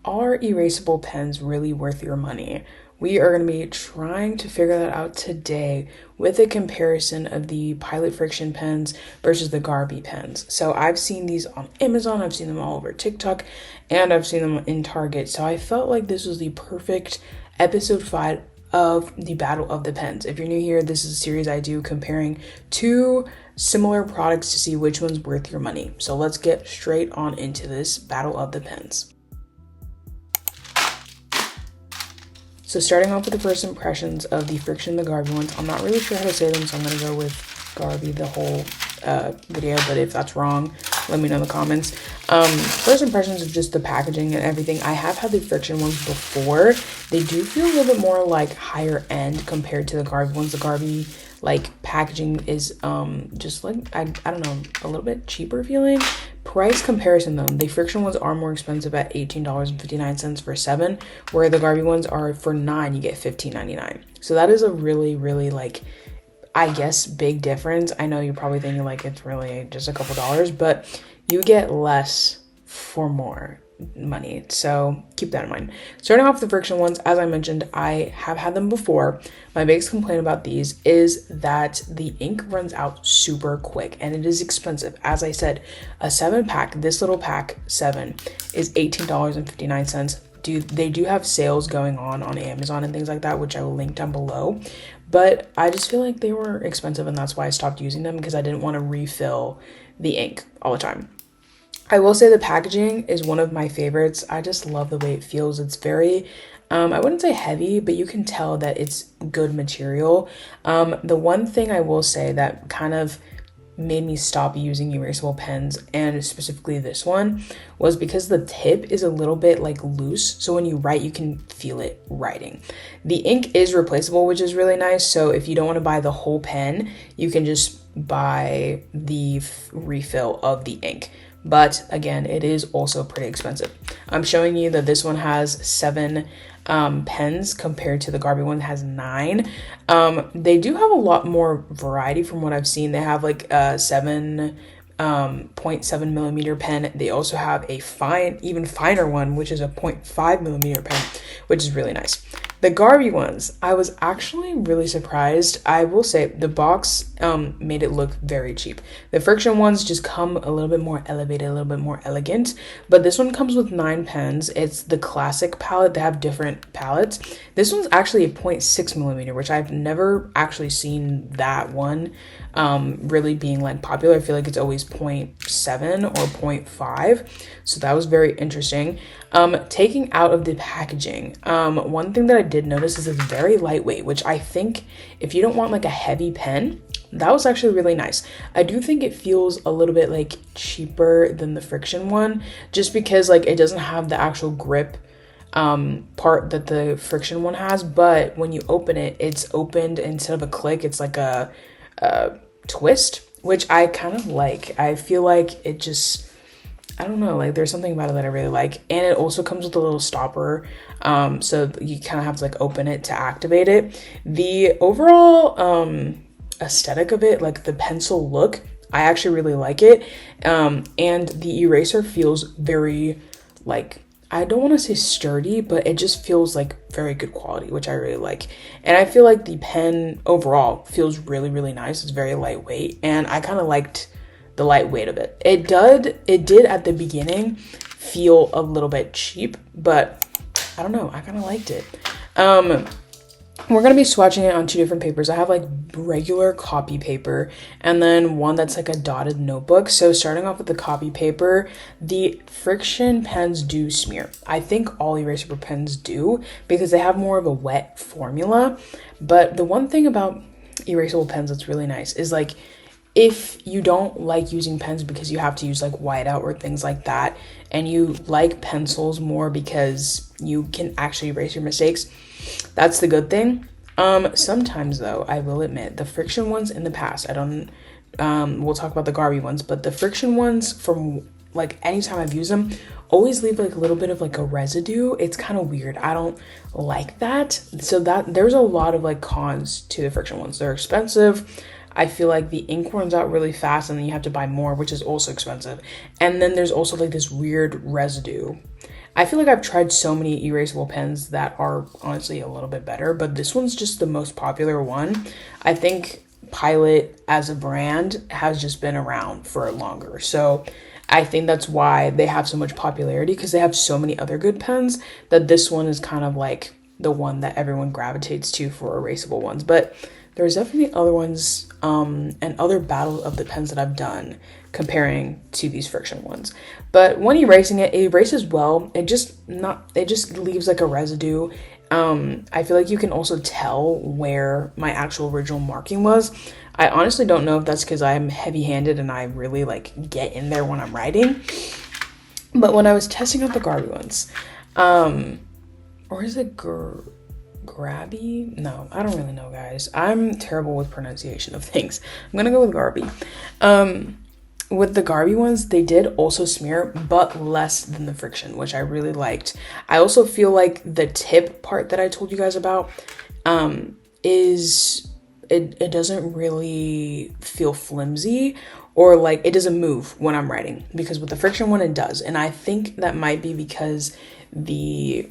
Are erasable pens really worth your money? We are going to be trying to figure that out today with a comparison of the Pilot Frixion pens versus the Grabie pens. So I've seen these on Amazon, I've seen them all over TikTok, and I've seen them in Target. So I felt like this was the perfect episode 5 of the Battle of the Pens. If you're new here, this is a series I do comparing two similar products to see which one's worth your money. So let's get straight on into this Battle of the Pens. So starting off with the first impressions of the Frixion, the Grabie ones. I'm not really sure how to say them, so I'm going to go with Grabie the whole video, but if that's wrong, let me know in the comments. First impressions of just the packaging and everything. I have had the Frixion ones before. They do feel a little bit more like higher end compared to the Grabie ones. The Grabie packaging is just like I don't know, a little bit cheaper feeling. Price comparison though, the Frixion ones are more expensive at $18.59 for 7, where the Grabie ones are for 9 you get $15.99. So that is a really I guess big difference. I know you're probably thinking it's really just a couple dollars, but you get less for more money, so keep that in mind. Starting off with the Frixion ones, as I mentioned, I have had them before. My biggest complaint about these is that the ink runs out super quick and it is expensive. As I said, a 7-pack, this little pack 7 is $18.59. They do have sales going on Amazon and things like that, which I will link down below, but I just feel like they were expensive, and that's why I stopped using them, because I didn't want to refill the ink all the time. I will say the packaging is one of my favorites. I just love the way it feels. It's very, I wouldn't say heavy, but you can tell that it's good material. The one thing I will say that kind of made me stop using erasable pens, and specifically this one, was because the tip is a little bit loose, so when you write you can feel it writing. The ink is replaceable, which is really nice, so if you don't want to buy the whole pen, you can just buy the refill of the ink. But again, it is also pretty expensive. I'm showing you that this one has 7 pens compared to the Grabie one that has 9. They do have a lot more variety from what I've seen. They have a 7.7 millimeter pen. They also have a even finer one, which is a 0.5 millimeter pen, which is really nice. The Grabie ones, I was actually really surprised. I will say the box made it look very cheap. The Frixion ones just come a little bit more elevated, a little bit more elegant, but this one comes with 9 pens. It's the classic palette. They have different palettes. This one's actually a 0.6 millimeter, which I've never actually seen that one really being popular. I feel like it's always 0.7 or 0.5, so that was very interesting. Taking out of the packaging, one thing that I did notice is it's very lightweight, which I think if you don't want a heavy pen, that was actually really nice. I do think it feels a little bit cheaper than the Frixion one, just because it doesn't have the actual grip part that the Frixion one has, but when you open it, it's opened instead of a click, it's a twist, which I kind of like. I feel like it just, I don't know, there's something about it that I really like. And it also comes with a little stopper, so you kind of have to open it to activate it. The overall aesthetic of it, the pencil look, I actually really like it. And the eraser feels very I don't want to say sturdy, but it just feels very good quality, which I really like. And I feel like the pen overall feels really, really nice. It's very lightweight, and I kind of liked the lightweight of it. It did at the beginning feel a little bit cheap, but I don't know, I kind of liked it. We're going to be swatching it on 2 different papers. I have regular copy paper and then one that's a dotted notebook. So starting off with the copy paper, the Frixion pens do smear. I think all erasable pens do, because they have more of a wet formula. But the one thing about erasable pens that's really nice is if you don't like using pens because you have to use whiteout or things like that, and you like pencils more because you can actually erase your mistakes, that's the good thing. Sometimes though, I will admit, the Frixion ones in the past, we'll talk about the Grabie ones, but the Frixion ones, from anytime I've used them, always leave a little bit of a residue. It's kind of weird. I don't like that. So that there's a lot of cons to the Frixion ones. They're expensive. I feel like the ink runs out really fast, and then you have to buy more, which is also expensive. And then there's also this weird residue I feel like I've tried so many erasable pens that are honestly a little bit better, but this one's just the most popular one. I think Pilot as a brand has just been around for longer. So I think that's why they have so much popularity, because they have so many other good pens that this one is kind of like the one that everyone gravitates to for erasable ones. But there's definitely other ones and other battles of the pens that I've done comparing to these friction ones. But when erasing it erases well. It just leaves like a residue. I feel like you can also tell where my actual original marking was. I honestly don't know if that's because I'm heavy-handed and I really like get in there when I'm writing. But when I was testing out the grabie ones, or is it grabie? No, I don't really know, guys. I'm terrible with pronunciation of things. I'm gonna go with grabie. With the grabie ones, they did also smear, but less than the friction, which I really liked. I also feel like the tip part that I told you guys about is it doesn't really feel flimsy, or like it doesn't move when I'm writing, because with the friction one it does. And I think that might be because the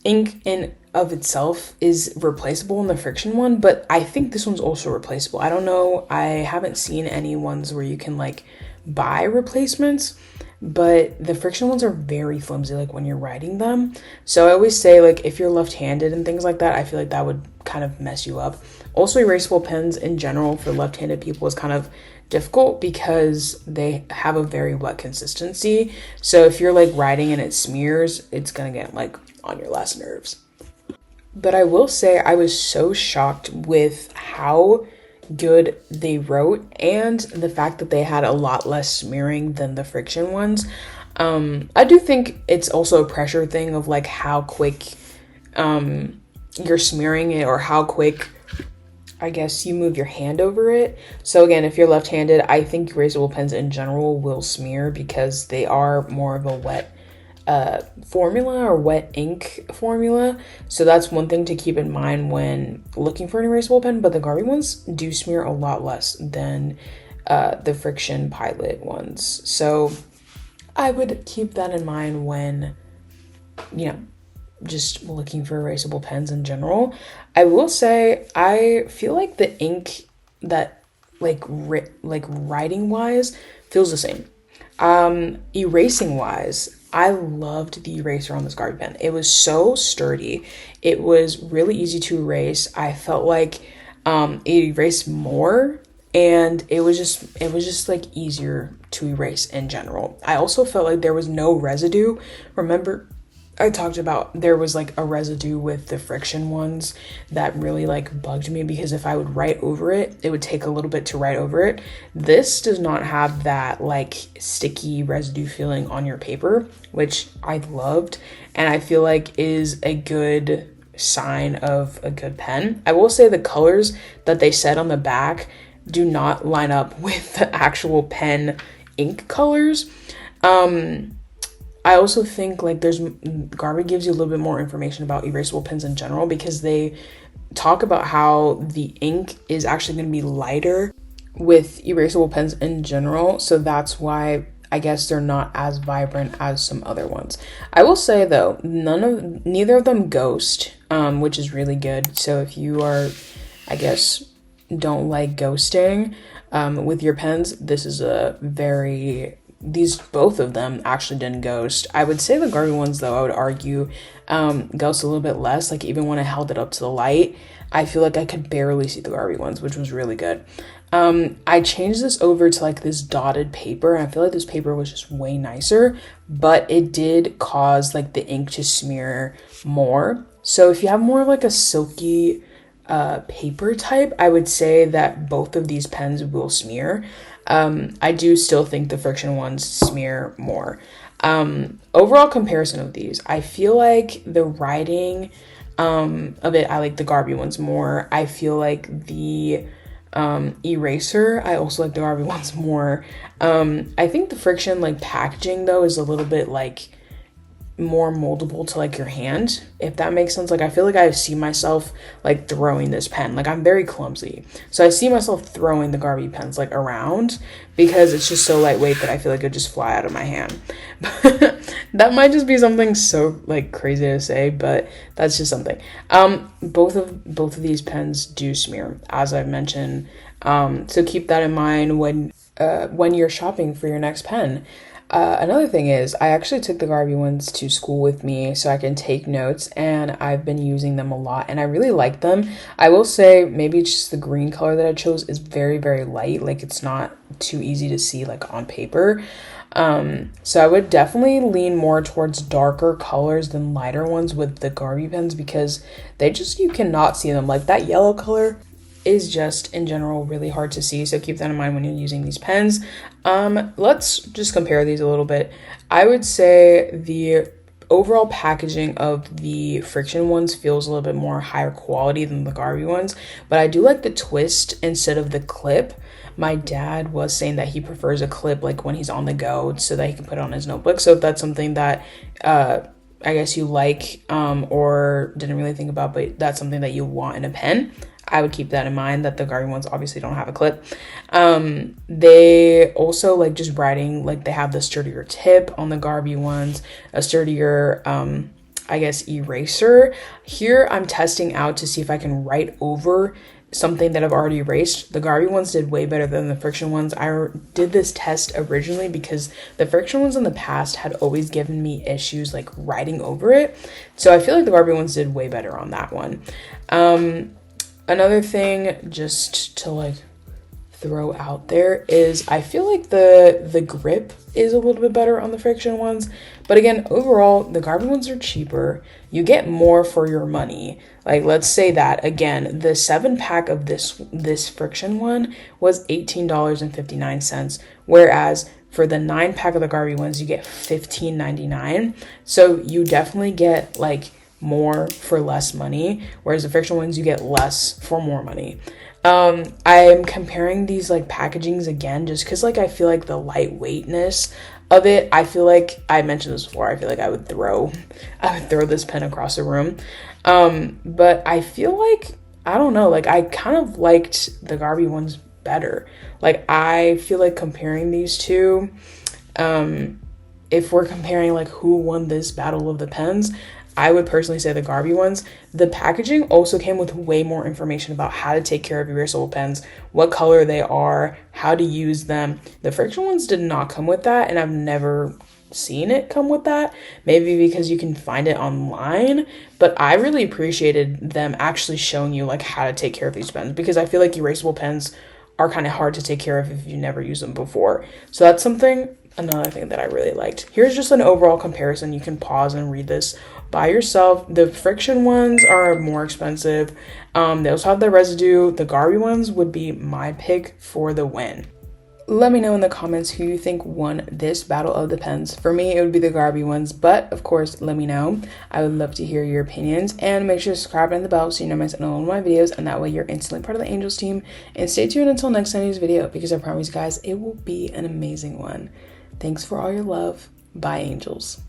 ink in of itself is replaceable in the friction one, but I think this one's also replaceable. I don't know, I haven't seen any ones where you can like buy replacements, but the friction ones are very flimsy like when you're writing them. So I always say, like, if you're left-handed and things like that, I feel like that would kind of mess you up. Also, erasable pens in general for left-handed people is kind of difficult because they have a very wet consistency. So if you're like writing and it smears, it's gonna get like on your last nerves. But I will say I was so shocked with how good they wrote, and the fact that they had a lot less smearing than the friction ones. I do think it's also a pressure thing of like how quick you're smearing it, or how quick, I guess, you move your hand over it. So again, if you're left-handed, I think erasable pens in general will smear because they are more of a wet formula, or wet ink formula. So that's one thing to keep in mind when looking for an erasable pen. But the grabie ones do smear a lot less than the friction Pilot ones. So I would keep that in mind when, just looking for erasable pens in general. I will say I feel like the ink that like writing wise feels the same. Erasing wise, I loved the eraser on this grabie pen. It was so sturdy. It was really easy to erase. I felt like it erased more, and it was just like easier to erase in general. I also felt like there was no residue. Remember, I talked about there was like a residue with the friction ones that really like bugged me, because if I would write over it, it would take a little bit to write over it. This does not have that like sticky residue feeling on your paper, which I loved, and I feel like is a good sign of a good pen. I will say the colors that they said on the back do not line up with the actual pen ink colors. I also think like grabie gives you a little bit more information about erasable pens in general, because they talk about how the ink is actually going to be lighter with erasable pens in general. So that's why I guess they're not as vibrant as some other ones. I will say though, neither of them ghost, which is really good. So if you are, I guess, don't like ghosting with your pens, this is both of them actually didn't ghost. I would say the grabie ones though, I would argue ghost a little bit less. Like even when I held it up to the light, I feel like I could barely see the grabie ones, which was really good. I changed this over to like this dotted paper, and I feel like this paper was just way nicer, but it did cause like the ink to smear more. So if you have more of like a silky paper type, I would say that both of these pens will smear. I do still think the friction ones smear more. Overall comparison of these, I feel like the writing of it, I like the grabie ones more. I feel like the eraser, I also like the grabie ones more. I think the friction like packaging though is a little bit like more moldable to like your hand, if that makes sense. Like I feel like I see myself like throwing this pen, like I'm very clumsy, so I see myself throwing the grabie pens like around, because it's just so lightweight that I feel like it would just fly out of my hand. That might just be something so like crazy to say, but that's just something. Both of these pens do smear, as I've mentioned. So keep that in mind when you're shopping for your next pen. Another thing is, I actually took the Grabie ones to school with me so I can take notes, and I've been using them a lot, and I really like them. I will say maybe it's just the green color that I chose is very, very light. Like, it's not too easy to see like on paper. So I would definitely lean more towards darker colors than lighter ones with the Grabie pens because you cannot see them. Like, that yellow color is just in general really hard to see, so keep that in mind when you're using these pens. Let's just compare these a little bit. I would say the overall packaging of the frixion ones feels a little bit more higher quality than the Grabie ones, but I do like the twist instead of the clip. My dad was saying that he prefers a clip like when he's on the go so that he can put it on his notebook. So if that's something that I guess you like or didn't really think about, but that's something that you want in a pen, I would keep that in mind, that the Grabie ones obviously don't have a clip. They also like just writing, like they have the sturdier tip on the Grabie ones, a sturdier, I guess, eraser. Here I'm testing out to see if I can write over something that I've already erased. The Grabie ones did way better than the frixion ones. I did this test originally because the frixion ones in the past had always given me issues like writing over it. So I feel like the Grabie ones did way better on that one. Another thing just to like throw out there is I feel like the grip is a little bit better on the frixion ones, but again, overall the Grabie ones are cheaper. You get more for your money. Like, let's say that again, the 7-pack of this frixion one was $18.59, whereas for the 9-pack of the Grabie ones you get $15.99. So you definitely get like more for less money, whereas the frixion ones you get less for more money. I'm comparing these like packagings again just because like I feel like the lightweightness of it, I feel like I mentioned this before, I feel like I would throw this pen across the room. But I feel like, I don't know, like I kind of liked the Grabie ones better. Like, I feel like comparing these two, if we're comparing like who won this battle of the pens, I would personally say the Grabie ones. The packaging also came with way more information about how to take care of erasable pens, what color they are, how to use them. The frixion ones did not come with that, and I've never seen it come with that. Maybe because you can find it online, but I really appreciated them actually showing you like how to take care of these pens, because I feel like erasable pens are kind of hard to take care of if you never used them before. So that's another thing that I really liked. Here's just an overall comparison. You can pause and read this by yourself. The frixion ones are more expensive. They also have the residue. The Grabie ones would be my pick for the win. Let me know in the comments who you think won this battle of the pens. For me, it would be the Grabie ones, but of course, let me know. I would love to hear your opinions, and make sure to subscribe and the bell so you never miss out on all of my videos, and that way you're instantly part of the Angels team. And stay tuned until next Sunday's video, because I promise you guys, it will be an amazing one. Thanks for all your love. Bye, Angels.